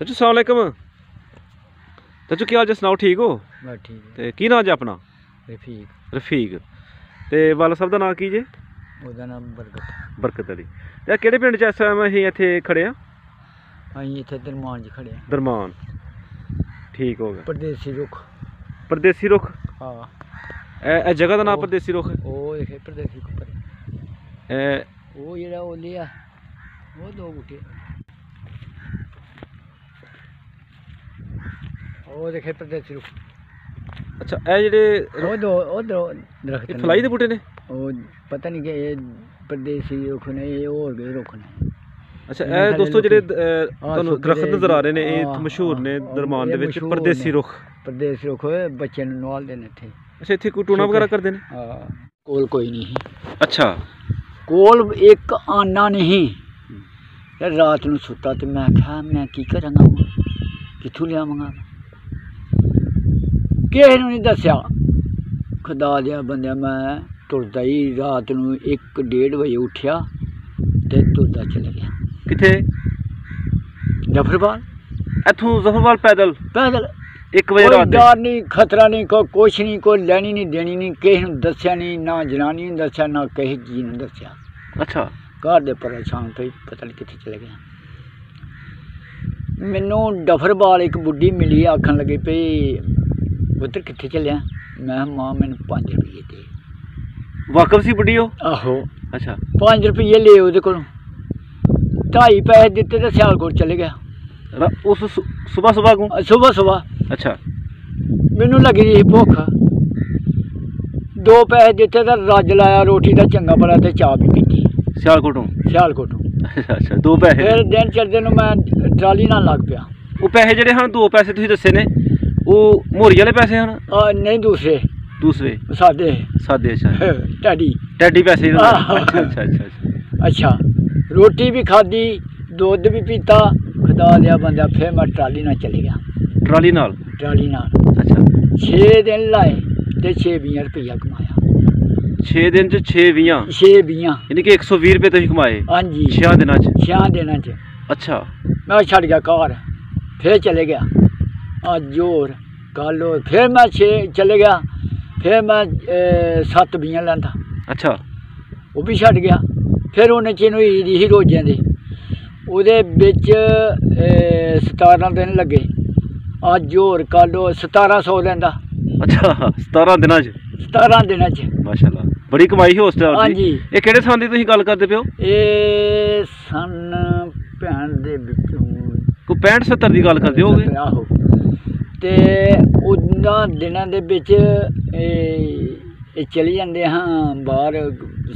चाचू अस्सलाम वालेकुम। चाचू क्या हाल जी, सनाओ ठीक हो? बस ठीक है। ते की नाम जी अपना? रफीक। रफीक। ते वाला साहब दा नाम की जे? ਉਹਦਾ ਨਾਮ ਬਰਕਤ। बरकत अली। ते किहड़े पिंड च इस टाइम असीं इत्थे खड़े आ? ਅਸੀਂ ਇੱਥੇ ਦਰਮਾਨ 'ਚ ਖੜੇ ਹਾਂ। दरमान। ठीक हो गया। ਪਰਦੇਸੀ ਰੁੱਖ। परदेसी रुख? ਹਾਂ। ए जगह दा नाम परदेसी रुख? ਉਹ ਦੇਖੇ ਪਰਦੇਸੀ ਕੁੱਪਰ। ए ਉਹ ਜਿਹੜਾ ਉਹ ਲਿਆ ਉਹ ਦੋ ਬੂਟੇ। ਉਹ ਦੇਖੇ ਪਰਦੇਸੀ ਰੁੱਖ। अच्छा ए जेह्ड़े ਉਹ ਦੋ ਦਰਖਤ ਨੇ। फलाई दे बूटे ने? ਉਹ ਪਤਾ ਨਹੀਂ ਕਿ ਇਹ ਪਰਦੇਸੀ ਰੁੱਖ ਨੇ ਇਹ ਹੋਰ ਗਏ ਰੁੱਖ ਨੇ। अच्छा ए दोस्तों जेह्ड़े तुहानूं दरख्त नज़र आ रहे ने ये मशहूर ने दरमान दे विच परदेसी रुख। ਪਰਦੇਸੀ ਰੁੱਖ ਬੱਚੇ ਨੂੰ ਨਵਾਲਦੇ ਨੇ ਇੱਥੇ। अच्छा इत्थे कोई टूना वगैरह करदे ने? ਹਾਂ ਕੋਲ ਕੋਈ ਨਹੀਂ। अच्छा ਕੋਲ ਇੱਕ ਆਨਾ ਨਹੀਂ। ਤੇ ਰਾਤ ਨੂੰ ਸੁੱਤਾ ਤੇ ਮੈਂ ਕਿਹਾ ਮੈਂ ਕੀ ਕਰਾਂਗਾ, ਕਿੱਥੋਂ ਲਿਆਵਾਂਗਾ। ਕਿਸੇ ਨੂੰ ਨਹੀਂ ਦੱਸਿਆ। ਖੁਦਾ ਦਿਆ ਬੰਦਿਆ ਮੈਂ ਤੁਰਦਾ ਹੀ ਰਾਤ ਨੂੰ 1-1:30 ਵਜੇ ਉੱਠਿਆ ਤੇ ਤੁਰਦਾ ਚਲਾ ਗਿਆ। कित्थे? ਜ਼ਫਰਵਾਲ। इत्थों जफरवाल पैदल? ਪੈਦਲ। 1 बजे ਕੋਈ रात दे? ਡਰ ਨਹੀਂ, ਖਤਰਾ ਨਹੀਂ, ਕੋਈ ਕੁਛ ਨਹੀਂ, ਕੋਈ ਲੈਣੀ ਨਹੀਂ ਦੇਣੀ ਨਹੀਂ, ਕਿਸੇ ਨੂੰ ਦੱਸਿਆ ਨਹੀਂ, ਨਾ ਜਨਾਨੀ ਨੂੰ ਦੱਸਿਆ, ਨਾ ਕਿਸੇ ਚੀਜ਼ ਨੂੰ ਦੱਸਿਆ। अच्छा ਘਰ ਦੇ ਪਰੇਸ਼ਾਨ ਤੋਂ ਹੀ ਪਤਾ ਨਹੀਂ ਕਿੱਥੇ ਚਲੇ ਗਿਆ। ਮੈਨੂੰ ਡਫਰਵਾਲ ਇੱਕ ਬੁੱਢੀ ਮਿਲੀ, ਆਖਣ ਲੱਗੀ ਪਈ ਪੁੱਤਰ ਕਿੱਥੇ ਚੱਲਿਆ। ਮੈਂ ਕਿਹਾ ਮਾਂ ਮੈਨੂੰ 5 ਰੁਪਏ ਦੇ। वाकफ सी बुढ़ी हो? ਆਹੋ। अच्छा 5 ਰੁਪਏ ਲਏ ਉਹਦੇ ਕੋਲੋਂ। 2.5 ਪੈਸੇ ਦਿੱਤੇ ਤੇ ਸਿਆਲਕੋਟ ਚਲੇ ਗਿਆ। उस सुबह सुबह को? ਸੁਬਹ ਸੁਬਹ। अच्छा ਮੈਨੂੰ ਲੱਗੀ ਸੀ ਭੁੱਖ। 2 ਪੈਸੇ ਦਿੱਤੇ ਤਾਂ ਰੱਜ ਲਾਇਆ ਰੋਟੀ ਦਾ ਚੰਗਾ ਭਲਾ ਤੇ ਚਾਹ ਵੀ ਪੀਤੀ सियालकोटों? ਸਿਆਲਕੋਟੋਂ। अच्छा अच्छा 2 पैसे? ਫਿਰ ਦਿਨ ਚੜ੍ਹਦੇ ਨੂੰ ਮੈਂ ਟਰਾਲੀ ਨਾਲ ਲੱਗ ਪਿਆ। वो पैसे ਜਿਹੜੇ ਹਨ 2 पैसे ਤੁਸੀਂ ਦੱਸੇ ਨੇ ਉਹ ਮੋਰੀ ਵਾਲੇ ਪੈਸੇ ਹਨ? ਨਹੀਂ ਦੂਸਰੇ ਦੂਸਰੇ ਸਾਦੇ ਸਾਦੇ? ਅੱਛਾ ਟਾਡੀ ਟੈਡੀ ਪੈਸੇ? ਆਹ। ਅੱਛਾ ਅੱਛਾ ਅੱਛਾ ਅੱਛਾ ਰੋਟੀ ਵੀ ਖਾਧੀ, ਦੁੱਧ ਵੀ ਪੀਤਾ। ਖੁਦਾ ਦਿਆ ਬੰਦਾ ਫਿਰ ਮੈਂ ਟਰਾਲੀ ਨਾਲ ਚਲੇ ਗਿਆ। ਟਰਾਲੀ ਨਾਲ? ਟਰਾਲੀ ਨਾਲ ਅੱਛਾ 6 ਦਿਨ ਲਾਏ ਤੇ 6-20 ਰੁਪਈਆ ਕਮਾਇਆ। 6 ਦਿਨ ਚ 6-20? 6-20 ਯਾਨੀ ਕਿ 120 ਰੁਪਏ ਤੁਸੀਂ ਕਮਾਏ ਹਾਂਜੀ 6 ਦਿਨਾਂ ਚ? 6 ਦਿਨਾਂ 'ਚ। ਅੱਛਾ ਮੈਂ ਛੱਡ ਗਿਆ ਘਰ, ਫਿਰ ਚਲੇ ਗਿਆ। ਅੱਜ ਹੋਰ ਕੱਲ ਹੋਰ ਫਿਰ ਮੈਂ 6 ਚਲੇ ਗਿਆ। ਫਿਰ ਮੈਂ 7-20 ਲੈਂਦਾ। ਅੱਛਾ ਉਹ ਵੀ ਛੱਡ ਗਿਆ। ਫਿਰ ਉਹਨੇ ਚੀਨੂੰ ਈਦ ਹੀ ਰੋਜ਼ਿਆਂ ਦੇ ਉਹਦੇ ਵਿੱਚ 17 ਦਿਨ ਲੱਗੇ। ਅੱਜ ਹੋਰ ਕੱਲ 1700 ਲੈਂਦਾ। ਅੱਛਾ 17 ਦਿਨਾਂ ਚ? 17 ਦਿਨਾਂ 'ਚ ਮਾਸ਼ਾਅੱਲਾ ਬੜੀ ਕਮਾਈ ਹੈ ਉਸ ਟਾਈਮ ਦੀ। ਹਾਂਜੀ। ਇਹ ਕਿਹੜੇ ਸਾਲ ਦੀ ਤੁਸੀਂ ਗੱਲ ਕਰਦੇ ਪਿਓ? ਇਹ ਸਨ ਭੈਣ ਦੇ ਵਿੱਚੋਂ ਕੋਈ 65-70 ਦੀ ਗੱਲ ਕਰਦੇ ਹੋਗੇ? ਆਹੋ। ਤੇ ਉਹਨਾਂ ਦਿਨਾਂ ਦੇ ਵਿੱਚ ਇਹ ਚਲੇ ਜਾਂਦੇ ਹਾਂ ਬਾਹਰ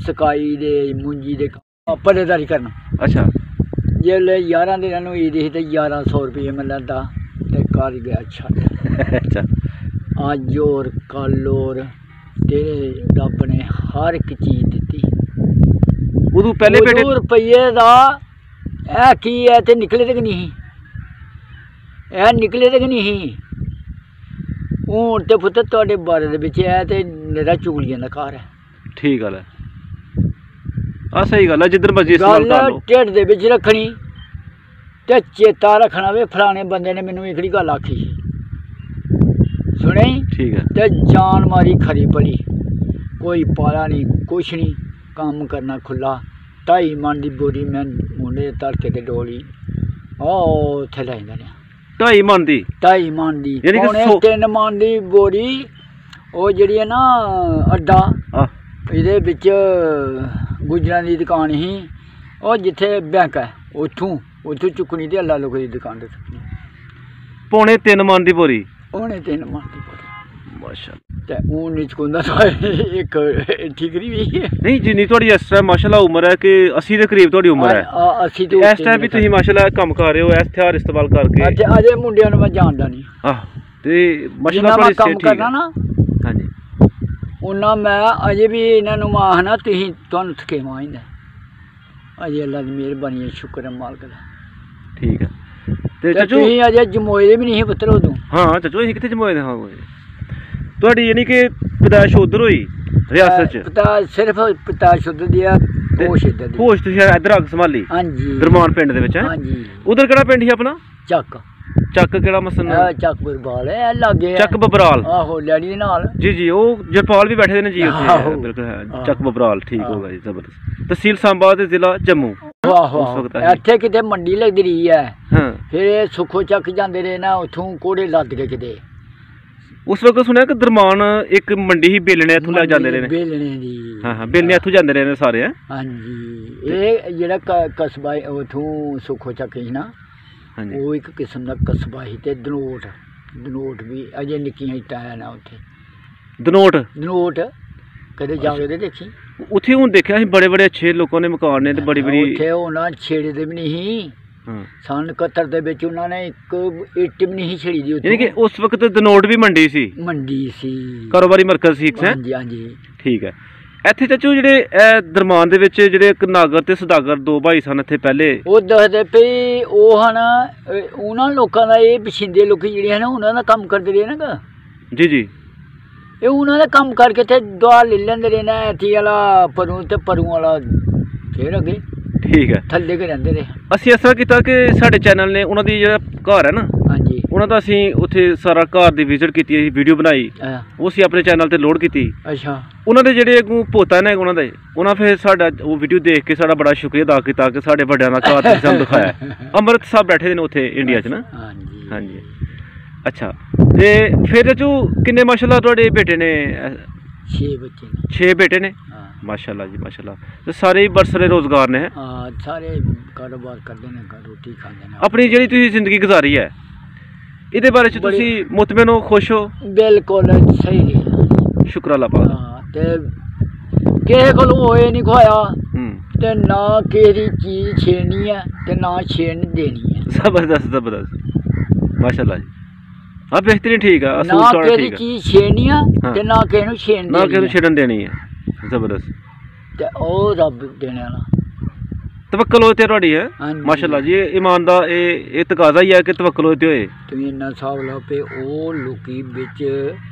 ਸਕਾਈ ਦੇ ਮੁੰਜੀ ਦੇ ਪੱਲੇਦਾਰੀ ਕਰਨ। ਅੱਛਾ ਜੇ 11 ਦਿਨਾਂ ਨੂੰ ਈਦ ਸੀ ਤੇ 1100 ਰੁਪਏ ਮੈਂ ਲੈਂਦਾ ਤੇ ਕਰ ਗਿਆ ਛੱਡ। ਅੱਛਾ ਅੱਜ ਹੋਰ ਕੱਲ ਹੋਰ ਤੇਰੇ ਰੱਬ ਨੇ ਹਰ ਇੱਕ ਚੀਜ਼ ਦਿੱਤੀ। ਉਦੋਂ ਪਹਿਲੇ ਬੇਟੇ 2 ਰੁਪਏ ਦਾ ਇਹ ਕੀ ਹੈ ਤੇ ਨਿਕਲੇ ਤੇ ਨਹੀਂ, ਇਹ ਨਿਕਲੇ ਤੇ ਨਹੀਂ। ਹੁਣ ਤੇ ਪੁੱਤ ਤੁਹਾਡੇ ਬਾਰੇ ਦੇ ਵਿੱਚ ਇਹ ਤੇ ਮੇਰਾ ਚੁਗਲੀਆਂ ਦਾ ਘਰ ਹੈ। ਠੀਕ ਗੱਲ ਹੈ। ਆ ਸਹੀ ਗੱਲ ਹੈ, ਜਿੱਧਰ ਮਰਜ਼ੀ ਇਸਤੇਮਾਲ ਕਰ ਲਓ। ਢਿੱਡ ਦੇ ਵਿੱਚ ਰੱਖਣੀ ਤੇ ਚੇਤਾ ਰੱਖਣਾ ਵੀ ਫਲਾਣੇ ਬੰਦੇ ਨੇ ਮੈਨੂੰ ਇਕੜੀ ਗੱਲ ਆਖੀ ਸੀ, ਸੁਣੀ? ਠੀਕ ਹੈ। ਤੇ ਜਾਨ ਮਾਰੀ ਖਰੀ ਭਲੀ, ਕੋਈ ਪਾਲਾ ਨਹੀਂ, ਕੁਛ ਨਹੀਂ, ਕੰਮ ਕਰਨਾ ਖੁੱਲਾ। 2.5 ਮਣ ਦੀ ਬੋਰੀ ਮੈਂ ਮੁੰਡੇ ਤੜਕੇ ਤੇ ਡੋਲੀ ਉਹ ਉੱਥੇ ਲੈ ਜਾਂਦੇ ਨੇ। 2.5 ਮਣ ਦੀ? 2.5 ਮਣ ਦੀ, ਯਾਨੀ ਕਿ 3 ਮਣ ਦੀ ਬੋਰੀ। ਉਹ ਜਿਹੜੀ ਹੈ ਨਾ ਅੱਡਾ, ਇਹਦੇ ਵਿੱਚ ਗੁੱਜਰਾਂ ਦੀ ਦੁਕਾਨ ਸੀ, ਉਹ ਜਿੱਥੇ ਬੈਂਕ ਹੈ ਉੱਥੋਂ ਚੁੱਕਣੀ ਤੇ ਅੱਲਾ ਲੋਕ ਦੀ ਦੁਕਾਨ ਤੇ ਚੁੱਕਣੀ। 3.25 ਮਣ ਦੀ ਬੋਰੀ? ਉਹਨੇ 3 ਮਣ ਦੀ ਬੋਰੀ। ਮਾਸ਼ਾਅੱਲਾ। ਤੇ ਉਹ ਨਹੀਂ ਚੁਕਾਉਂਦਾ ਤਾਂ ਇੱਕ ਠੀਕਰੀ ਵੀ ਨਹੀਂ ਜਿੰਨੀ ਤੁਹਾਡੀ ਇਸ ਟਾਈਮ ਮਾਸ਼ਾਅੱਲਾ ਉਮਰ ਹੈ ਕਿ 80 ਦੇ ਕਰੀਬ ਤੁਹਾਡੀ ਉਮਰ ਹੈ। 80 ਤੋਂ ਇਸ ਟਾਈਮ ਵੀ ਤੁਸੀਂ ਮਾਸ਼ਾਅੱਲਾ ਕੰਮ ਕਰ ਰਹੇ ਹੋ ਇਸ ਹਥਿਆਰ ਇਸਤੇਮਾਲ ਕਰਕੇ? ਅਜੇ ਮੁੰਡਿਆਂ ਨੂੰ ਮੈਂ ਜਾਣਦਾ ਨਹੀਂ। ਆਹ ਤੇ ਮਾਸ਼ਾਅੱਲਾ ਮੈਂ ਕੰਮ ਕਰਨਾ ਨਾ ਹਾਂਜੀ ਉਹਨਾਂ ਮੈਂ ਅਜੇ ਵੀ ਇਹਨਾਂ ਨੂੰ ਮੈਂ ਆਖਣਾ ਤੁਸੀਂ ਤੁਹਾਨੂੰ ਥਕੇਵਾਂ ਆਇੰਦਾ। ਅਜੇ ਅੱਲਾ ਦੀ ਮਿਹਰਬਾਨੀ ਹੈ, ਸ਼ੁਕਰ ਹੈ ਮਾਲਕ ਦਾ। ਠੀਕ ਹੈ। ਤੇ ਚਾਚੂ ਤੁਸੀਂ ਅਜੇ ਜਮੋਏ ਦੇ ਵੀ ਨਹੀਂ ਪੁੱਤਰ ਉਦੋਂ? ਹਾਂ ਚਾਚੂ ਅਸੀਂ ਕਿੱਥੇ ਜਮੋਏ ਦੇ ਹਾਂ ਤੁਹਾਡੀ ਯਾਨੀ ਕਿ ਪੈਦਾਇਸ਼ ਉਧਰ ਹੋਈ ਰਿਆਸਤ ਚ? ਪਤਾ ਸਿਰਫ ਪਤਾ ਸ਼ੁੱਧ ਦੀ ਆ, ਹੋਸ਼ ਇੱਧਰ ਦੀ। ਹੋਸ਼ ਤੁਸੀਂ ਇੱਧਰ ਅੱਗ ਸੰਭਾਲੀ? ਹਾਂਜੀ ਦਰਮਾਨ ਪਿੰਡ ਦੇ ਵਿੱਚ ਹੈ? ਹਾਂਜੀ। ਉਧਰ ਕਿਹੜਾ ਪਿੰਡ ਸੀ ਆਪਣਾ? ਚੱਕ। ਚੱਕ ਕਿਹੜਾ ਮਸਨ ਇਹ ਚੱਕ ਬਰਬਾਲ ਹੈ ਲਾਗੇ ਚੱਕ ਬਬਰਾਲ ਆਹੋ ਲੈਣੀ ਦੇ ਨਾਲ ਜੀ ਉਹ ਜਪਾਲ ਵੀ ਬੈਠੇ ਨੇ ਜੀ ਉੱਥੇ ਬਿਲਕੁਲ ਹੈ ਚੱਕ ਬਬਰਾਲ ਠੀਕ ਹੋ ਗਿਆ ਜੀ ਜ਼ਬਰਦਸਤ ਤਹਿਸੀਲ ਸਾਂਬਾ ਤੇ ਜ਼ਿਲ੍ਹਾ ਜੰਮੂ ਆਹੋ ਇੱਥੇ ਕਿਤੇ ਮੰਡੀ ਲੱਗਦੀ ਰਹੀ ਹੈ ਹਾਂ ਫਿਰ ਸੁੱਖੋ ਚੱਕ ਜਾਂਦੇ ਰਹੇ ਨਾ ਉੱਥੋਂ ਕੋੜੇ ਲੱਦ ਕੇ ਕਿਤੇ ਉਸ ਵਕਤ ਸੁਣਿਆ ਕਿ ਦਰਮਾਨ ਇੱਕ ਮੰਡੀ ਹੀ ਬੇਲਣੇ ਇੱਥੋਂ ਲੈ ਜਾਂਦੇ ਰਹੇ ਨੇ ਬੇਲਣੇ ਦੀ ਹਾਂ ਬੇਲਣੇ ਇੱਥੋਂ ਜਾਂਦੇ ਰਹੇ ਨੇ ਸਾਰੇ ਹਾਂਜੀ ਇਹ ਜਿਹੜਾ ਕਸਬਾ ਉੱਥੋਂ ਸੁੱਖੋ ਚੱਕ ਸੀ ਨਾ ਹਾਂਜੀ ਉਹ ਇੱਕ ਕਿਸਮ ਦਾ ਕਸਬਾ ਸੀ ਤੇ ਦਨੋਟ ਵੀ ਅਜੇ ਨਿੱਕੀਆਂ ਇੱਟਾਂ ਆ ਨਾ ਉੱਥੇ ਦਨੋਟ ਕਦੇ ਜਾਵੇ ਤੇ ਦੇਖੀ ਉੱਥੇ ਹੁਣ ਦੇਖਿਆ ਸੀ ਬੜੇ ਬੜੇ ਅੱਛੇ ਲੋਕਾਂ ਨੇ ਮਕਾਨ ਨੇ ਤੇ ਬੜੀ ਉੱਥੇ ਉਹਨਾਂ ਛੇੜੇ ਦੇ ਵੀ ਨਹੀਂ ਸੀ ਸੰਨ 71 ਦੇ ਵਿੱਚ ਉਹਨਾਂ ਨੇ ਇੱਕ ਇੱਟ ਵੀ ਨਹੀਂ ਛੇੜੀ ਦੀ ਉੱਥੇ ਯਾਨੀ ਕਿ ਉਸ ਵਕਤ ਦਨੋਟ ਵੀ ਮੰਡੀ ਸੀ ਕਾਰੋਬਾਰੀ ਮਰਕਜ਼ ਸੀ ਹਾਂਜੀ ਹਾਂਜੀ ਠੀਕ ਹੈ ਇੱਥੇ ਚਾਚੂ ਜਿਹੜੇ ਇਹ ਦਰਮਾਨ ਦੇ ਵਿੱਚ ਜਿਹੜੇ ਇੱਕ ਨਾਗਰ ਤੇ ਸੁਦਾਗਰ ਦੋ ਭਾਈ ਸਨ ਇੱਥੇ ਪਹਿਲੇ ਉਹ ਦੱਸਦੇ ਪਈ ਉਹ ਹਨ ਉਹਨਾਂ ਲੋਕਾਂ ਦਾ ਇਹ ਪਛਿੰਦੇ ਲੋਕੀ ਜਿਹੜੇ ਹਨ ਉਹਨਾਂ ਦਾ ਕੰਮ ਕਰਦੇ ਰਹੇ ਨਾ ਜੀ ਇਹ ਉਹਨਾਂ ਦਾ ਕੰਮ ਕਰਕੇ ਤੇ ਦੁਆ ਲੈ ਲੈਂਦੇ ਰਹੇ ਨਾ ਇੱਥੇ ਵਾਲਾ ਪਰੂ ਵਾਲਾ ਫੇਰ ਅੱਗੇ ਠੀਕ ਹੈ ਥੱਲੇ ਕੇ ਰਹਿੰਦੇ ਰਹੇ ਅਸੀਂ ਇਸ ਤਰ੍ਹਾਂ ਕੀਤਾ ਕਿ ਸਾਡੇ ਚੈਨਲ ਨੇ ਉਹਨਾਂ ਦੀ ਜਿਹੜਾ ਘਰ ਹੈ ਨਾ ਹਾਂਜੀ ਉਹਨਾਂ ਦਾ ਅਸੀਂ ਉੱਥੇ ਸਾਰਾ ਘਰ ਦੀ ਵਿਜ਼ਿਟ ਕੀਤੀ ਅਸੀਂ ਵੀਡੀਓ ਬਣਾਈ ਉਹ ਅਸੀਂ ਆਪਣੇ ਚੈਨਲ ਤੇ ਲੋਡ ਕੀਤੀ ਅੱਛਾ ਉਹਨਾਂ ਦੇ ਜਿਹੜੇ ਅੱਗੋਂ ਪੋਤਾ ਨੇ ਉਹਨਾਂ ਫਿਰ ਸਾਡਾ ਉਹ ਵੀਡੀਓ ਦੇਖ ਕੇ ਸਾਡਾ ਬੜਾ ਸ਼ੁਕਰੀਆ ਅਦਾ ਕੀਤਾ ਕਿ ਸਾਡੇ ਵੱਡਿਆਂ ਦਾ ਘਰ ਤੁਸੀਂ ਸਾਨੂੰ ਦਿਖਾਇਆ ਅੰਮ੍ਰਿਤ ਸਾਹਿਬ ਬੈਠੇ ਨੇ ਉੱਥੇ ਇੰਡੀਆ 'ਚ ਨਾ ਹਾਂਜੀ ਅੱਛਾ ਤੇ ਫਿਰ ਚਾਚੂ ਕਿੰਨੇ ਮਾਸ਼ਾਅੱਲਾ ਤੁਹਾਡੇ ਬੇਟੇ ਨੇ 6 ਬੇਟੇ ਨੇ ਮਾਸ਼ਾਅੱਲਾ ਜੀ ਮਾਸ਼ਾਅੱਲਾ ਤੇ ਸਾਰੇ ਹੀ ਬਰਸਰੇ ਰੋਜ਼ਗਾਰ ਨੇ ਹਾਂ ਸਾਰੇ ਕਾਰੋਬਾਰ ਕਰਦੇ ਨੇ ਰੋਟੀ ਖਾਂਦੇ ਨੇ ਆਪਣੀ ਜਿਹੜੀ ਤੁਸੀਂ ਜ਼ਿੰਦਗੀ ਗੁਜ਼ਾਰੀ ਹੈ ਇਹਦੇ ਬਾਰੇ ਚ ਤੁਸੀਂ ਮੁਤਮਿਨ ਹੋ ਖੁਸ਼ ਹੋ ਬਿਲਕੁਲ ਸਹੀ ਸ਼ੁਕਰ ਅੱਲਾਹ ਪਾਕ ਤੇ ਕਿਸੇ ਕੋਲੋਂ ਹੋਏ ਨਹੀਂ ਖਵਾਇਆ ਤੇ ਨਾ ਕਿਸੇ ਦੀ ਚੀਜ਼ ਛੇੜਨੀ ਹੈ ਤੇ ਨਾ ਛੇੜਨ ਦੇਣੀ ਹੈ ਜ਼ਬਰਦਸਤ ਮਾਸ਼ਾਅੱਲਾ ਜੀ ਹਾਂ ਬਿਹਤਰੀਨ ਠੀਕ ਆ ਨਾ ਕਿਸੇ ਦੀ ਚੀਜ਼ ਛੇੜਨੀ ਆ ਤੇ ਨਾ ਕਿਸੇ ਨੂੰ ਛੇੜਨ ਦੇਣੀ ਹੈ ਜ਼ਬਰਦਸਤ ਤੇ ਉਹ ਰੱਬ ਦੇਣ ਵਾਲਾ ਤਵੱਕਲ ਹੋਏ ਤੇ ਤੁਹਾਡੀ ਹੈ ਮਾਸ਼ਾਅੱਲਾ ਜੀ ਇਮਾਨ ਦਾ ਇਹ ਤਕਾਜ਼ਾ ਹੀ ਹੈ ਕਿ ਤਵੱਕਲ ਹੋਏ ਤੇ ਹੋਏ ਤੁਸੀਂ ਇੰਨਾ ਹਿਸਾਬ ਲਾਓ ਪਏ ਉਹ ਲੋਕੀ ਵਿੱਚ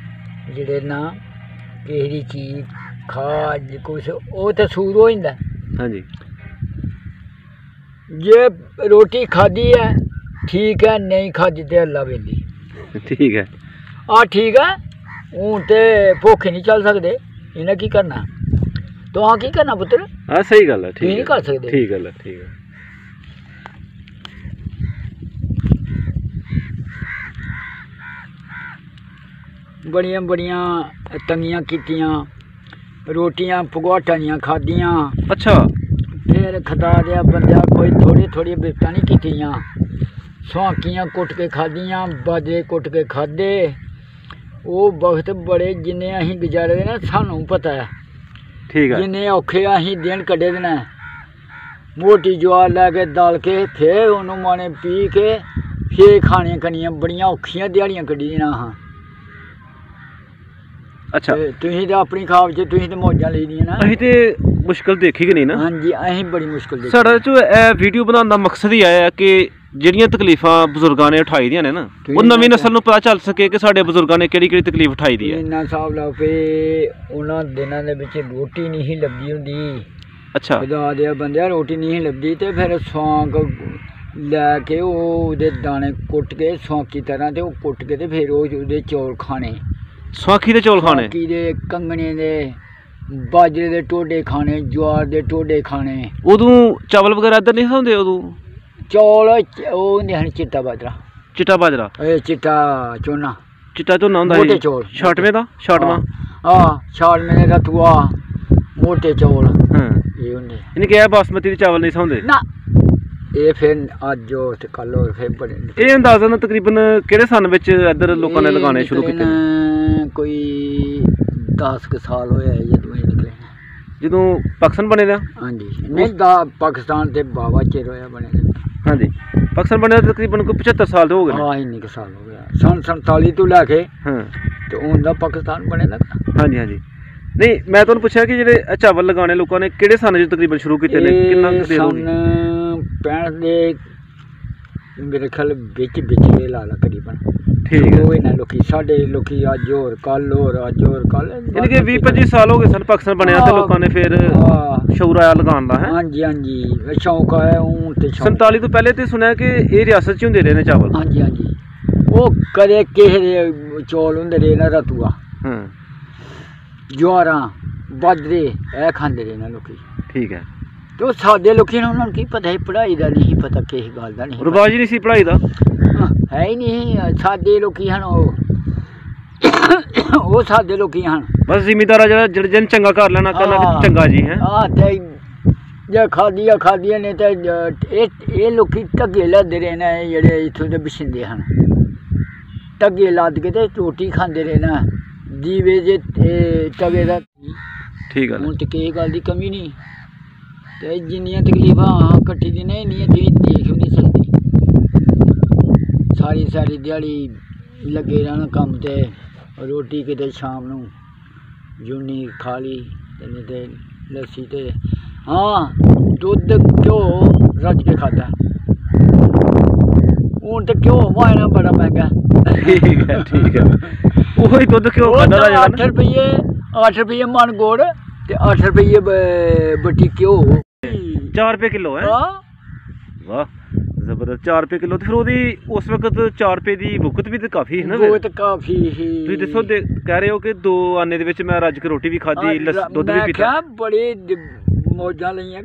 ਜਿਹੜੇ ਨਾ ਕਿਸੇ ਦੀ ਚੀਜ਼ ਖਾ ਕੁਛ ਉਹ ਤਾਂ ਸੂਰ ਹੋ ਜਾਂਦਾ ਹਾਂਜੀ ਜੇ ਰੋਟੀ ਖਾਧੀ ਹੈ ਠੀਕ ਹੈ ਨਹੀਂ ਖਾਧੀ ਤੇ ਅੱਲਾ ਵੇਲੀ ਠੀਕ ਹੈ ਠੀਕ ਹੈ ਹੁਣ ਤੇ ਭੁੱਖੇ ਨਹੀਂ ਚੱਲ ਸਕਦੇ ਇਹਨਾਂ ਕੀ ਕਰਨਾ ਤੂੰ ਕੀ ਕਰਨਾ ਪੁੱਤਰ ਸਹੀ ਗੱਲ ਹੈ ਠੀਕ ਨਹੀਂ ਕਰ ਸਕਦੇ ਠੀਕ ਗੱਲ ਹੈ ਠੀਕ ਹੈ ਬੜੀਆਂ ਤੰਗੀਆਂ ਕੀਤੀਆਂ ਰੋਟੀਆਂ ਭਗਵਾਟਾਂ ਦੀਆਂ ਖਾਧੀਆਂ ਅੱਛਾ ਫਿਰ ਖੁਦਾ ਦੇ ਬੰਦਿਆ ਕੋਈ ਥੋੜ੍ਹੀਆਂ ਬਿਪਤਾ ਨਹੀਂ ਕੀਤੀਆਂ ਸੁਹਾਕੀਆਂ ਕੁੱਟ ਕੇ ਖਾਧੀਆਂ ਬਾਜੇ ਕੁੱਟ ਕੇ ਖਾਧੇ ਉਹ ਵਕਤ ਬੜੇ ਜਿੰਨੇ ਅਸੀਂ ਗੁਜ਼ਾਰੇ ਦੇ ਨਾ ਸਾਨੂੰ ਪਤਾ ਹੈ ਠੀਕ ਹੈ ਜਿੰਨੇ ਔਖੇ ਅਸੀਂ ਦਿਨ ਕੱਢੇ ਦੇ ਨੇ ਮੋਟੀ ਜਵਾਰ ਲੈ ਕੇ ਦਲ ਕੇ ਫਿਰ ਉਹਨੂੰ ਮਾਣੇ ਪੀ ਕੇ ਫਿਰ ਖਾਣੀਆਂ ਕਣੀਆਂ ਬੜੀਆਂ ਔਖੀਆਂ ਦਿਹਾੜੀਆਂ ਕੱਢੀ ਦੀਆਂ ਹਾਂ ਅੱਛਾ ਤੁਸੀਂ ਤਾਂ ਆਪਣੀ ਖਾਬ 'ਚ ਤੁਸੀਂ ਤਾਂ ਮੌਜਾਂ ਲਈ ਦੀਆਂ ਨਾ ਅਸੀਂ ਤੇ ਮੁਸ਼ਕਲ ਦੇਖੀ ਕਿ ਨਹੀਂ ਨਾ ਹਾਂਜੀ ਅਸੀਂ ਬੜੀ ਮੁਸ਼ਕਲ ਦੇਖੀ ਸਾਡਾ ਜੋ ਇਹ ਵੀਡੀਓ ਬਣਾਉਣ ਦਾ ਮਕਸਦ ਹੀ ਆਇਆ ਕਿ ਜਿਹੜੀਆਂ ਤਕਲੀਫਾਂ ਬਜ਼ੁਰਗਾਂ ਨੇ ਉਠਾਈ ਦੀਆਂ ਨੇ ਨਾ ਉਹ ਨਵੀਂ ਨਸਲ ਨੂੰ ਪਤਾ ਚੱਲ ਸਕੇ ਕਿ ਸਾਡੇ ਬਜ਼ੁਰਗਾਂ ਨੇ ਕਿਹੜੀ ਤਕਲੀਫ ਉਠਾਈ ਦੀ ਹੈ ਇੰਨਾ ਹਿਸਾਬ ਲਾ ਪਏ ਉਹਨਾਂ ਦਿਨਾਂ ਦੇ ਵਿੱਚ ਰੋਟੀ ਨਹੀਂ ਸੀ ਲੱਭਦੀ ਹੁੰਦੀ ਅੱਛਾ ਖੁਦਾ ਦੇ ਬੰਦਿਆ ਰੋਟੀ ਨਹੀਂ ਸੀ ਲੱਭਦੀ ਤੇ ਫਿਰ ਸੌਂਕ ਲੈ ਕੇ ਉਹਦੇ ਦਾਣੇ ਕੁੱਟ ਕੇ ਸੌਂਕੀ ਤਰ੍ਹਾਂ ਤੇ ਉਹ ਕੁੱਟ ਕੇ ਤੇ ਫਿਰ ਉਹਦੇ ਚੌਲ ਖਾਣੇ ਸੌਂਖੀ ਦੇ ਚੌਲ ਖਾਣੇ ਸੌਂਕੀ ਦੇ ਕੰਗਣੇ ਦੇ ਬਾਜਰੇ ਦੇ ਟੋਡੇ ਖਾਣੇ ਜਵਾਰ ਦੇ ਟੋਡੇ ਖਾਣੇ ਉਦੋਂ ਚਾਵਲ ਵਗੈਰਾ ਇੱਧਰ ਨਹੀਂ ਹੁੰਦੇ ਉਦੋਂ ਚੌਲ ਉਹ ਹੁੰਦੇ ਹਨ ਚਿੱਟਾ ਬਾਜਰਾ ਇਹ ਚਿੱਟਾ ਝੋਨਾ ਹੁੰਦਾ ਮੋਟੇ ਚੌਲ 96 ਦਾ 96ਵਾਂ 96 ਦਾ ਤੂਆ ਮੋਟੇ ਚੌਲ ਇਹ ਹੁੰਦੇ ਇਹਨੇ ਕਿਹਾ ਬਾਸਮਤੀ ਦੇ ਚਾਵਲ ਨਹੀਂ ਹੁੰਦੇ ਨਾ ਇਹ ਫਿਰ ਅੱਜ ਤੇ ਕੱਲ ਹੋਰ ਫਿਰ ਬੜੇ ਇਹ ਅੰਦਾਜ਼ਨ ਤਕਰੀਬਨ ਕਿਹੜੇ ਸਨ ਵਿੱਚ ਇੱਧਰ ਲੋਕਾਂ ਨੇ ਲਗਾਉਣੇ ਸ਼ੁਰੂ ਕੀਤੇ ਕੋਈ 10 ਕੁ ਸਾਲ ਹੋਇਆ ਜਦੋਂ ਇਹ ਨਿਕਲੇ ਜਦੋਂ ਪਾਕਿਸਤਾਨ ਬਣੇ ਦਾ ਹਾਂਜੀ ਨਹੀਂ ਪਾਕਿਸਤਾਨ ਤੇ ਬਾਵਾ ਚਿਰ ਹੋਇਆ ਬਣੇ ਹਾਂਜੀ ਪਾਕਿਸਤਾਨ ਬਣਿਆ ਤਕਰੀਬਨ ਕੋਈ 75 ਸਾਲ ਹੋ ਗਏ ਇੰਨੇ ਕੁ ਸਾਲ ਹੋ ਗਿਆ ਸੰਨ 47 ਤੋਂ ਲੈ ਕੇ ਤੇ ਹੁਣ ਦਾ ਪਾਕਿਸਤਾਨ ਬਣੇ ਦਾ ਹਾਂਜੀ ਨਹੀਂ ਮੈਂ ਤੁਹਾਨੂੰ ਪੁੱਛਿਆ ਕਿ ਜਿਹੜੇ ਚਾਵਲ ਲਗਾਉਣੇ ਲੋਕਾਂ ਨੇ ਕਿਹੜੇ ਸਨ 'ਚ ਤਕਰੀਬਨ ਸ਼ੁਰੂ ਕੀਤੇ ਨੇ ਕਿੰਨਾ ਕੁ ਦੇਰ ਹੋ ਗਈ 65 ਦੇ ਮੇਰੇ ਖਿਆਲ ਵਿੱਚ ਦੇ ਲਾ ਤਕਰੀਬਨ ਠੀਕ ਹੈ ਉਹ ਇਹਨਾਂ ਸਾਡੇ ਲੋਕੀ ਅੱਜ ਹੋਰ ਕੱਲ ਯਾਨੀ ਕਿ 20-25 ਸਾਲ ਹੋ ਗਏ ਸਨ ਪਾਕਿਸਤਾਨ ਬਣਿਆ ਤੇ ਲੋਕਾਂ ਨੇ ਫਿਰ ਸ਼ੌਰ ਆਇਆ ਲਗਾਉਣ ਦਾ ਹੈ ਹਾਂਜੀ ਸ਼ੌਂਕ ਆਇਆ ਹੁਣ ਤੇ 47 ਤੋਂ ਪਹਿਲੇ ਤੇ ਸੁਣਿਆ ਕਿ ਇਹ ਰਿਆਸਤ 'ਚ ਹੁੰਦੇ ਰਹੇ ਨੇ ਚਾਵਲ ਹਾਂਜੀ ਉਹ ਕਦੇ ਕਿਸੇ ਦੇ ਚੌਲ ਹੁੰਦੇ ਰਹੇ ਨਾ ਰਤੂਆ ਜਵਾਰਾਂ ਬਾਜਰੇ ਇਹ ਖਾਂਦੇ ਰਹੇ ਨਾ ਲੋਕੀ। ਠੀਕ ਹੈ। ਤੇ ਉਹ ਸਾਡੇ ਲੋਕੀ ਨੂੰ ਉਹਨਾਂ ਨੂੰ ਕੀ ਪਤਾ ਸੀ, ਪੜ੍ਹਾਈ ਦਾ ਨਹੀਂ ਪਤਾ, ਕਿਸੇ ਗੱਲ ਦਾ ਨਹੀਂ ਰਿਵਾਜ ਹੀ ਨਹੀਂ ਸੀ ਪੜ੍ਹਾਈ ਦਾ, ਹੈ ਹੀ ਨਹੀਂ। ਸਾਡੇ ਲੋਕੀ ਹਨ ਉਹ ਸਾਡੇ ਲੋਕੀ ਹਨ ਬਸ ਜ਼ਿਮੀਦਾਰ ਜਿਹੜਾ ਜਿਹਨ ਚੰਗਾ ਕਰ ਲੈਣਾ ਕਰਨਾ ਚੰਗਾ ਜੀ ਹੈ। ਤੇ ਜੇ ਖਾਦੀਆਂ ਨੇ ਤੇ ਇਹ ਲੋਕੀ ਢੱਗੇ ਲਾਦੇ ਰਹੇ ਨੇ, ਜਿਹੜੇ ਇੱਥੋਂ ਦੇ ਬਸ਼ਿੰਦੇ ਹਨ, ਢੱਗੇ ਲੱਦ ਕੇ ਤੇ ਰੋਟੀ ਖਾਂਦੇ ਰਹੇ ਨਾ ਦੀਵੇ ਜੇ ਤਵੇ ਦਾ। ਠੀਕ ਹੈ। ਹੁਣ ਤੇ ਕਿਸੇ ਗੱਲ ਦੀ ਕਮੀ ਨਹੀਂ, ਤੇ ਜਿੰਨੀਆਂ ਤਕਲੀਫਾਂ ਇਕੱਠੀ ਦੀ ਨੇ ਇੰਨੀਆਂ ਤੁਸੀਂ ਦੇਖ ਵੀ ਨਹੀਂ ਸਕਦੇ। ਸਾਰੀ ਦਿਹਾੜੀ ਲੱਗੇ ਰਹਿਣਾ ਕੰਮ ਤੇ, ਰੋਟੀ ਕਿਤੇ ਸ਼ਾਮ ਨੂੰ ਜੂਨੀ ਖਾ ਲਈ ਤੇ ਨਹੀਂ ਤੇ ਲੱਸੀ ਤੇ ਹਾਂ ਦੁੱਧ ਘਿਓ ਰੱਜ ਕੇ ਖਾਧਾ। ਹੁਣ ਤੇ ਘਿਓ ਵਾਇਨਾ ਬੜਾ ਮਹਿੰਗਾ। ਠੀਕ ਹੈ ਠੀਕ ਹੈ। ਉਹੀ ਦੁੱਧ ਘਿਓ ਖਾਂਦਾ ਦਾ ਜਿਹੜਾ 8 ਰੁਪਏ ਮਣ ਗੁੜ ਤੇ 8 ਰੁਪਏ ਬੱਟੀ ਘਿਓ, 4 ਰੁਪਏ ਕਿਲੋ ਹੈ। ਵਾਹ ਜ਼ਬਰਦਸਤ, 4 ਰੁਪਏ ਕਿਲੋ। ਤੇ ਫਿਰ ਉਹਦੀ ਉਸ ਵਕਤ 4 ਰੁਪਏ ਦੀ ਵਕਤ ਵੀ ਤੇ ਕਾਫੀ ਹੈ ਨਾ। ਬਹੁਤ ਕਾਫੀ ਸੀ। ਤੁਸੀਂ ਦੱਸੋ ਕਹਿ ਰਹੇ ਹੋ ਕਿ 2 ਆਨੇ ਦੇ ਵਿੱਚ ਮੈਂ ਰੱਜ ਕੇ ਰੋਟੀ ਵੀ ਖਾਧੀ, ਦੁੱਧ ਵੀ ਪੀਤਾ। ਬੜੇ ਮੌਜਾਂ ਲਈਆਂ।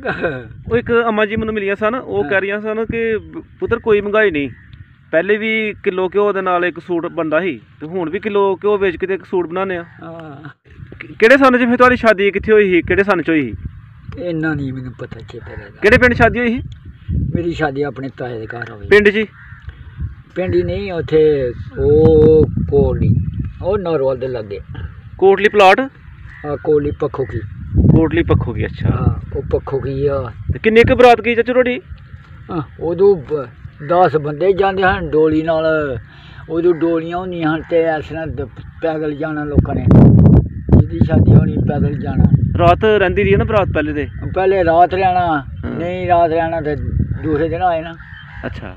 ਉਹ ਇੱਕ ਅੰਮਾ ਜੀ ਮੈਨੂੰ ਮਿਲੀਆਂ ਸਨ, ਉਹ ਕਹਿ ਰਹੀਆਂ ਸਨ ਕਿ ਪੁੱਤਰ ਕੋਈ ਮਹਿੰਗਾਈ ਨਹੀਂ, ਪਹਿਲੇ ਵੀ ਕਿਲੋ ਘਿਓ ਦੇ ਨਾਲ ਇੱਕ ਸੂਟ ਬਣਦਾ ਸੀ ਤੇ ਹੁਣ ਵੀ ਕਿਲੋ ਘਿਓ ਵੇਚ ਕੇ ਤੇ ਇੱਕ ਸੂਟ ਬਣਾਉਂਦੇ ਆ। ਕਿਹੜੇ ਸੰਨ 'ਚ ਫਿਰ ਤੁਹਾਡੀ ਸ਼ਾਦੀ ਕਿੱਥੇ ਹੋਈ ਸੀ, ਕਿਹੜੇ ਸੰਨ 'ਚ ਹੋਈ ਸੀ? ਇੰਨਾ ਨਹੀਂ ਮੈਨੂੰ ਪਤਾ ਚੇਤਾ। ਕਿਹੜੇ ਪਿੰਡ ਸ਼ਾਦੀ ਹੋਈ ਸੀ? ਮੇਰੀ ਸ਼ਾਦੀ ਆਪਣੇ ਤਾਏ ਦੇ ਘਰ ਹੋਈ। ਪਿੰਡ 'ਚ? ਪਿੰਡ ਹੀ ਨਹੀਂ, ਉੱਥੇ ਉਹ ਕੋਟਲੀ, ਉਹ ਨਰਵਾਲ ਦੇ ਲਾਗੇ ਕੋਟਲੀ ਪਲਾਟ। ਕੋਟਲੀ ਪੱਖੋ ਕੀ। ਕੋਟਲੀ ਪੱਖੋ ਕੀ, ਅੱਛਾ। ਉਹ ਪੱਖੋ ਕੀ ਆ। ਤੇ ਕਿੰਨੇ ਕੁ ਬਰਾਤ ਗਈ ਚਾਚੂ ਤੁਹਾਡੀ? ਉਦੋਂ 10 ਬੰਦੇ ਜਾਂਦੇ ਹਨ ਡੋਲੀ ਨਾਲ। ਉਦੋਂ ਡੋਲੀਆਂ ਹੁੰਦੀਆਂ ਹਨ ਤੇ ਇਸ ਤਰ੍ਹਾਂ ਪੈਦਲ ਜਾਣਾ ਲੋਕਾਂ ਨੇ, ਜਿਹਦੀ ਸ਼ਾਦੀ ਹੋਣੀ ਪੈਦਲ ਜਾਣਾ। ਰਾਤ ਰਹਿੰਦੀ ਰਹੀ ਹੈ ਨਾ ਬਰਾਤ ਪਹਿਲੇ? ਪਹਿਲੇ ਰਾਤ ਰਹਿਣਾ, ਨਹੀਂ ਰਾਤ ਰਹਿਣਾ ਤੇ ਦੂਸਰੇ ਦਿਨ ਆਏ ਨਾ। ਅੱਛਾ।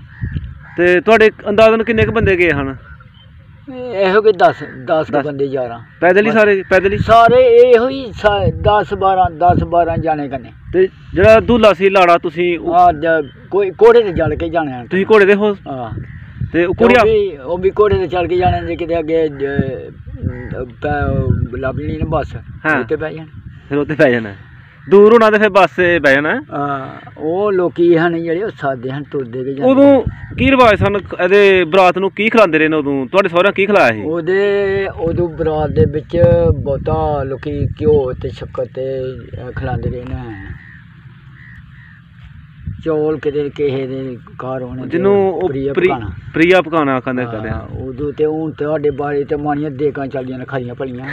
ਤੇ ਤੁਹਾਡੇ ਅੰਦਾਜ਼ਨ ਕਿੰਨੇ ਕੁ ਬੰਦੇ ਗਏ ਹਨ? ਇਹੋ ਕਿ 10 ਬੰਦੇ 11 ਪੈਦਲ ਹੀ ਸਾਰੇ? ਪੈਦਲ ਹੀ ਸਾਰੇ ਇਹੋ ਹੀ 10-12 ਜਾਣੇ ਕਰਨੇ। ਤੇ ਜਿਹੜਾ ਦੂਲਾ ਸੀ ਲਾੜਾ ਤੁਸੀਂ ਕੋਈ ਘੋੜੇ ਤੇ ਚੜ ਕੇ ਜਾਣਾ? ਤੁਸੀਂ ਘੋੜੇ ਤੇ ਹੋ? ਹਾਂ। ਤੇ ਕੁੜੀਆਂ ਉਹ ਵੀ ਘੋੜੇ ਤੇ ਚੜ ਕੇ ਜਾਣੇ, ਜੇ ਕਿਤੇ ਅੱਗੇ ਲੱਭਣੀ ਨਾ ਬੱਸ ਉੱਤੇ ਪੈ ਜਾਣਾ। ਫਿਰ ਉੱਤੇ ਪੈ ਜਾਣਾ, ਦੂਰ ਹੋਣਾ ਤੇ ਫਿਰ ਬੱਸ ਤੇ ਬਹਿ ਜਾਣਾ। ਉਹ ਲੋਕੀ ਹਨ ਜਿਹੜੇ ਉਹ ਸਾਦੇ ਹਨ, ਤੁਰਦੇ ਕੇ ਜਾਂਦੇ। ਉਦੋਂ ਕੀ ਰਿਵਾਜ ਸਨ ਇਹਦੇ ਬਰਾਤ ਨੂੰ? ਕੀ ਖਿਲਾਉਂਦੇ ਰਹੇ ਨੇ ਉਦੋਂ? ਤੁਹਾਡੇ ਸਹੁਰਿਆਂ ਕੀ ਖਿਲਾਇਆ ਸੀ? ਉਦੋਂ ਬਰਾਤ ਦੇ ਵਿੱਚ ਬਹੁਤਾ ਲੋਕੀ ਘਿਓ ਤੇ ਸ਼ੱਕਰ ਤੇ ਖਿਲਾਉਂਦੇ ਰਹੇ ਨੇ। ਚੌਲ ਕਿਤੇ ਕਿਸੇ ਦੇ ਘਰ ਹੋਣੇ, ਜਿਹਨੂੰ ਪ੍ਰਿਆ ਪਕਾਣਾ ਕਹਿੰਦੇ ਉਦੋਂ। ਤੇ ਹੁਣ ਤੁਹਾਡੇ ਬਾਰੇ ਤੇ ਮਾਣੀਆਂ ਦੇਕਾਂ ਚੱਲਦੀਆਂ ਨੇ ਖਾਈਆਂ ਭਲੀਆਂ।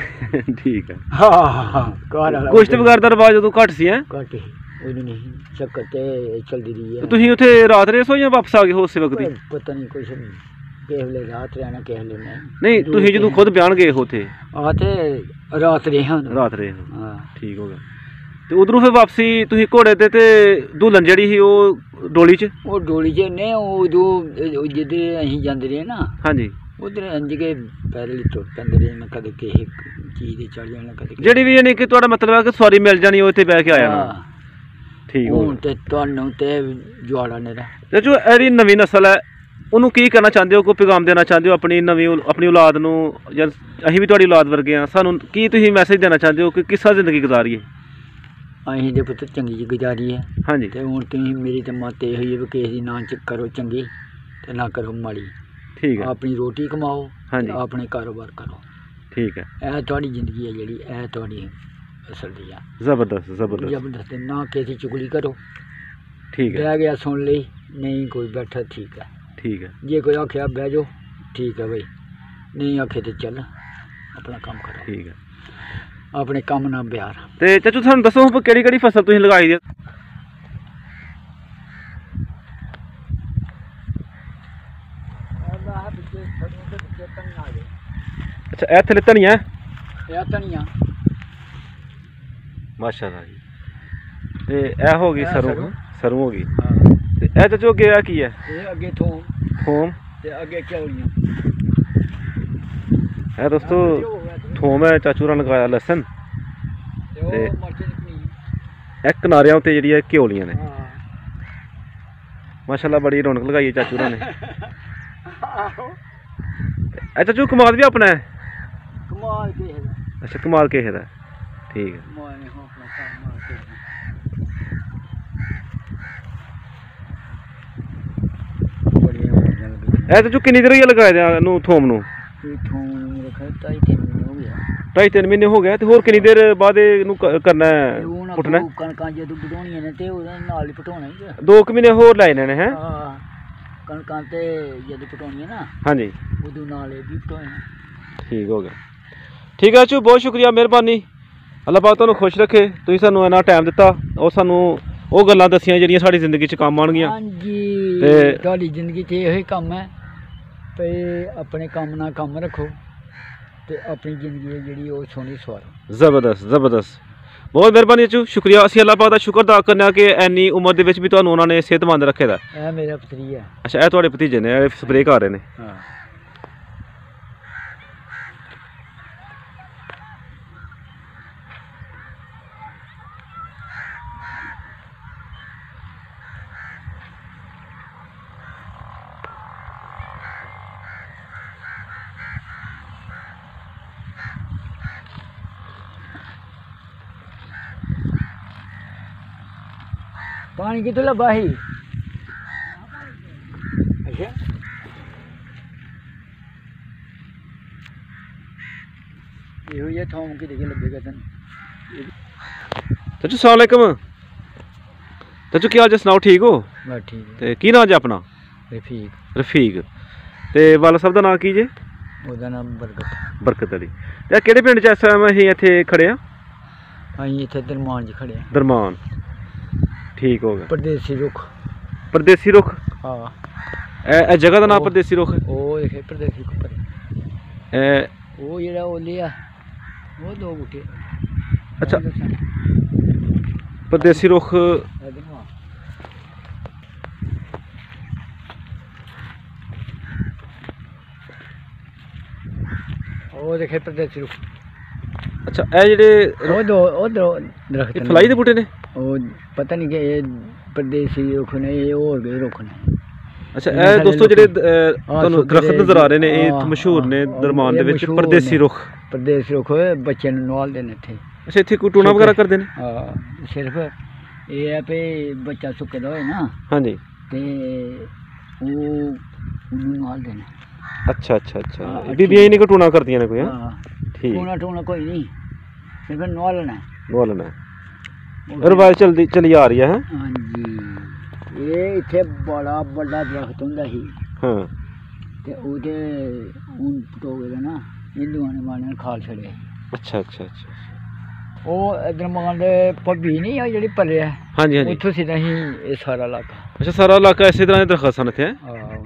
ਠੀਕ ਹੈ। ਹਾਂ ਘਰ ਗੋਸ਼ਤ ਵਗੈਰਾ ਦਾ ਰਿਵਾਜ ਉਦੋਂ ਘੱਟ ਸੀ? ਹੈ ਘੱਟ ਸੀ ਉਦੋਂ, ਨਹੀਂ ਸ਼ੱਕਰ ਤੇ ਚੱਲਦੀ ਰਹੀ ਹੈ। ਤੁਸੀਂ ਉੱਥੇ ਰਾਤ ਰਹੇ ਸੋ ਜਾਂ ਵਾਪਸ ਆ ਗਏ ਹੋ ਉਸੇ ਵਕਤ? ਪਤਾ ਨਹੀਂ, ਕੁਛ ਕਿਸੇ ਵੇਲੇ ਰਾਤ ਰਹਿਣਾ, ਕਿਸੇ ਵੇਲੇ ਨਹੀਂ। ਤੁਸੀਂ ਜਦੋਂ ਖੁਦ ਬਿਆਨ ਗਏ ਹੋ ਉੱਥੇ? ਤੇ ਰਾਤ ਰਹੇ ਹਾਂ। ਰਾਤ ਰਹੇ ਹੋ, ਹਾਂ ਠੀਕ ਹੋ ਗਿਆ। ਤੇ ਉਧਰੋਂ ਫਿਰ ਵਾਪਸੀ ਤੁਸੀਂ ਘੋੜੇ ਤੇ ਦੁਲਹਨ ਜਿਹੜੀ ਸੀ ਉਹ ਡੋਲੀ 'ਚ? ਉਹ ਡੋਲੀ 'ਚ ਨੇ। ਉਦੋਂ ਜਿੱਧਰ ਅਸੀਂ ਜਾਂਦੇ ਰਹੇ ਨਾ, ਹਾਂਜੀ, ਉਧਰ ਇੰਝ ਕੇ ਪੈਦਲ ਹੀ ਤੁਰ ਪੈਂਦੇ ਰਹੇ ਨਾ, ਕਦੇ ਕਿਸੇ ਚੀਜ਼ ਦੇ ਚੜ ਜਾਣਾ, ਕਦੇ ਜਿਹੜੀ ਵੀ। ਯਾਨੀ ਕਿ ਤੁਹਾਡਾ ਮਤਲਬ ਹੈ ਕਿ ਸਵਾਰੀ ਮਿਲ ਜਾਣੀ ਉਹ ਇੱਥੇ ਬਹਿ ਕੇ ਆ ਜਾਣਾ। ਠੀਕ ਹੋ। ਹੁਣ ਤੇ ਤੁਹਾਨੂੰ ਤੇ ਜਵਾੜਾ ਨੇ ਜੋ ਜਿਹੜੀ ਨਵੀਂ ਨਸਲ ਹੈ ਉਹਨੂੰ ਕੀ ਕਹਿਣਾ ਚਾਹੁੰਦੇ ਹੋ, ਕੋਈ ਪੈਗਾਮ ਦੇਣਾ ਚਾਹੁੰਦੇ ਹੋ ਆਪਣੀ ਔਲਾਦ ਨੂੰ? ਜਾਂ ਅਸੀਂ ਵੀ ਤੁਹਾਡੀ ਔਲਾਦ ਵਰਗੇ ਹਾਂ, ਸਾਨੂੰ ਕੀ ਤੁਸੀਂ ਮੈਸੇਜ ਦੇਣਾ ਚਾਹੁੰਦੇ ਹੋ ਕਿ ਕਿਸ ਤਰ੍ਹਾਂ ਜ਼ਿੰਦਗੀ ਗੁਜ਼ਾਰੀਏ? ਅਸੀਂ ਦੇ ਪੁੱਤ ਚੰਗੀ ਜੀ ਗੁਜ਼ਾਰੀ ਹੈ। ਹਾਂਜੀ। ਤੇ ਹੁਣ ਤੁਸੀਂ ਮੇਰੀ ਤਾਂ ਮੱਤ ਇਹ ਹੋਈ ਹੈ ਵੀ ਕਿਸੇ ਦੀ ਨਾ ਕਰੋ ਚੰਗੀ ਤੇ ਨਾ ਕਰੋ ਮਾੜੀ। ਠੀਕ ਹੈ। ਆਪਣੀ ਰੋਟੀ ਕਮਾਓ, ਹਾਂਜੀ, ਆਪਣੇ ਕਾਰੋਬਾਰ ਕਰੋ। ਠੀਕ ਹੈ। ਇਹ ਤੁਹਾਡੀ ਜ਼ਿੰਦਗੀ ਹੈ ਜਿਹੜੀ, ਇਹ ਤੁਹਾਡੀ ਅਸਲ ਦੀ ਆ। ਜ਼ਬਰਦਸਤ ਜ਼ਬਰਦਸਤ ਜ਼ਬਰਦਸਤ। ਨਾ ਕਿਸੇ ਚੁਗਲੀ ਕਰੋ। ਠੀਕ ਹੈ। ਬਹਿ ਗਿਆ ਸੁਣ ਲਈ, ਨਹੀਂ ਕੋਈ ਬੈਠਾ, ਠੀਕ ਹੈ। ਠੀਕ ਹੈ। ਜੇ ਕੋਈ ਆਖਿਆ ਬਹਿ ਜਾਓ, ਠੀਕ ਹੈ ਬਈ, ਨਹੀਂ ਆਖੇ ਤੇ ਚੱਲ ਆਪਣਾ ਕੰਮ ਕਰੋ। ਠੀਕ ਹੈ। ਆਪਣੇ ਕੰਮ ਨਾਲ ਪਿਆਰ। ਤੇ ਚਾਚੂ ਸਾਨੂੰ ਦੱਸੋ ਕਿਹੜੀ ਕਿਹੜੀ ਫਸਲ ਤੁਸੀਂ ਲਗਾਈ ਹੈ? ਅੱਛਾ, ਇਹ ਥੱਲੇ ਧਨੀਆ? ਇਹ ਧਨੀਆ। ਮਾਸ਼ਾਅੱਲਾ ਜੀ। ਤੇ ਇਹ ਹੋ ਗਈ ਸਰੋਂ ਹੋ ਗਈ। ਤੇ ਇਹ ਚਾਚੂ ਅੱਗੇ ਆ ਕੀ ਹੈ? ਇਹ ਅੱਗੇ ਥੋਮ ਤੇ ਅੱਗੇ ਚੌਲੀਆਂ। ਇਹ ਦੋਸਤੋ ਥੋਮ ਹੈ, ਚਾਚੂ ਨੇ ਲਗਾਇਆ ਲਸਣ ਤੇ ਇਹ ਕਿਨਾਰਿਆਂ ਉੱਤੇ ਜਿਹੜੀਆਂ ਘਿਓਲੀਆਂ ਨੇ। ਮਾਸ਼ਾਅੱਲਾ ਬੜੀ ਰੌਣਕ ਲਗਾਈ ਹੈ ਚਾਚੂ ਨੇ। अच्छा चाचू कमाल भी अपना है? कमाल के है। अच्छा कमाल किसे दा? ठीक है। कमाल ने हो अपना काम मार के। बड़िया मजा लगी। ए चाचू किन्नी देर होई लगाए दे नु थोम नु? इथों रखा 2.5 महीने हो गया। 2.5-3 महीने हो गए, ते होर किन्नी देर बाद इनू करना है पुट्टना? कणकां जदों वढाउणियां ने ते ओहदे नाल ही पटाउणा ही। 2 महीने होर लाए ने हैं? हां कणकां ते जदों पटाउणियां ना हाँ जी उदों नाल ए भी पटाउणा। ठीक हो गया। ठीक है चाचू बहुत शुक्रिया मेहरबानी। अल्लाह पाक तुहानू खुश रखे, तुसीं सानू इन्ना टाइम दिता और सानू ਉਹ ਗੱਲਾਂ दसियां ਜਿਹੜੀਆਂ ਸਾਡੀ ਜ਼ਿੰਦਗੀ 'ਚ ਕੰਮ ਆਉਣਗੀਆਂ। ਹਾਂਜੀ ਤੇ ਤੁਹਾਡੀ ਜ਼ਿੰਦਗੀ 'ਚ ਇਹੋ ਹੀ ਕੰਮ ਹੈ ਤੇ ਆਪਣੇ ਕੰਮ ਨਾਲ ਕੰਮ ਰੱਖੋ ਤੇ ਆਪਣੀ ਜ਼ਿੰਦਗੀ ਹੈ ਜਿਹੜੀ ਉਹ ਸੋਹਣੀ ਸਵਾਰੋ। ਜ਼ਬਰਦਸਤ ਜ਼ਬਰਦਸਤ ਬਹੁਤ ਮਿਹਰਬਾਨੀ ਚਾਚੂ ਸ਼ੁਕਰੀਆ। ਅਸੀਂ ਅੱਲਾਹ ਪਾਕ ਦਾ ਸ਼ੁਕਰ ਅਦਾ ਕਰਨੇ ਆ ਕਿ ਇੰਨੀ ਉਮਰ ਦੇ ਵਿੱਚ ਵੀ ਤੁਹਾਨੂੰ ਉਹਨਾਂ ਨੇ ਸਿਹਤਮੰਦ ਰੱਖੇ ਦਾ। ਇਹ ਮੇਰਾ ਭਤਰੀ ਹੈ। ਅੱਛਾ ਇਹ ਤੁਹਾਡੇ ਭਤੀਜੇ ਨੇ, ਇਹ ਸਪਰੇਅ ਕਰ ਰਹੇ ਨੇ। ਹਾਂ पानी कितों लब्भा ही? अच्छा यो ये थोम के देखे लब्भेगा तन। चाचू अस्सलाम वालेकुम। चाचू क्या हाल जी, सनाओ ठीक हो? बस ठीक है। ते की नाम जी अपना? रफीक। रफीक। ते वाला साहब दा नाम की जे? ਉਹਦਾ ਨਾਮ ਬਰਕਤ। बरकत अली। ते किहड़े पिंड च इस टाइम असीं इत्थे खड़े आ? ਅਸੀਂ ਇੱਥੇ ਦਰਮਾਨ 'ਚ ਖੜੇ ਹਾਂ। दरमान। ठीक हो गया। ਪਰਦੇਸੀ ਰੁੱਖ। परदेसी रुख? ਹਾਂ ए जगह का नाम परदेसी रुख? ਉਹ ਦੇਖੇ ਪਰਦੇਸੀ ਰੁੱਖ ਪਰ ए ਉਹ ਜਿਹੜਾ ਉਹ ਲਿਆ ਉਹ ਦੋ ਬੂਟੇ। अच्छा परदेसी रुख। ਉਹ ਦੇਖੇ ਪਰਦੇਸੀ ਰੁੱਖ। अच्छा ए जेडे ਉਹ ਦੋ ਦਰਖਤ ਨੇ। फलाई दे बूटे ने? ਉਹ ਪਤਾ ਨਹੀਂ ਕਿ ਇਹ ਪਰਦੇਸੀ ਰੁੱਖ ਨੇ ਇਹ ਹੋਰ ਗਏ ਰੁੱਖ ਨੇ। अच्छा ए दोस्तों जेडे ਤੁਹਾਨੂੰ ਦਰਖਤ ਨਜ਼ਰ ਆ ਰਹੇ ਨੇ ਇਹ ਮਸ਼ਹੂਰ ਨੇ ਦਰਮਾਨ ਦੇ ਵਿੱਚ परदेसी रुख। ਪਰਦੇਸੀ ਰੁੱਖ ਬੱਚੇ ਨੂੰ ਨਵਾਲਦੇ ਨੇ ਇੱਥੇ। अच्छा ਇੱਥੇ ਕੋਈ ਟੂਣਾ ਵਗੈਰਾ ਕਰਦੇ ਨੇ? ਹਾਂ ਸਿਰਫ ਇਹ ਹੈ ਵੀ ਬੱਚਾ ਸੁੱਕੇ ਦਾ ਹੋਏ ਨਾ ਹਾਂਜੀ ਤੇ ਉਹ ਉਹਨੂੰ ਨਵਾਲਦੇ ਨੇ। अच्छा अच्छा अच्छा ਬੀਬੀਆਂ ਹੀ ਨਹੀਂ ਕੋਈ ਟੂਣਾ ਕਰਦੀਆਂ ਨੇ ਕੋਈ? ਹਾਂ ਠੀਕ ਟੂਣਾ ਟੂਣਾ ਕੋਈ ਨਹੀਂ ਸਿਰਫ ਨਵਾਲਣਾ। ਨਵਾਲਣਾ ਰਵਾਇਤ ਚਲੀ ਆ ਰਹੀ ਹੈ। ਹਾਂਜੀ ਇਹ ਇੱਥੇ ਬੜਾ ਵੱਡਾ ਦਰਖਤ ਹੁੰਦਾ ਸੀ। ਹਾਂ ਤੇ ਉਹਦੇ ਹੁਣ ਪਟੋਗੇ ਦਾ ਨਾ ਹਿੰਦੂਆਂ ਨੇ ਮਾਰਨ ਖਾਲ ਛੜੇ। ਅੱਛਾ ਅੱਛਾ ਅੱਛਾ ਉਹ ਦਰਮਾਨ ਦੇ ਭੱਬੀ ਨਹੀਂ ਆ ਜਿਹੜੀ ਪੱਲੇ ਹੈ। ਹਾਂਜੀ ਹਾਂਜੀ ਉੱਥੋਂ ਸਿੱਧਾ ਹੀ ਇਹ ਸਾਰਾ ਇਲਾਕਾ। ਅੱਛਾ ਸਾਰਾ ਇਲਾਕਾ ਇਸੇ ਤਰ੍ਹਾਂ ਦੇ ਦਰਖਤ ਸਨ ਇੱਥੇ? ਹਾਂ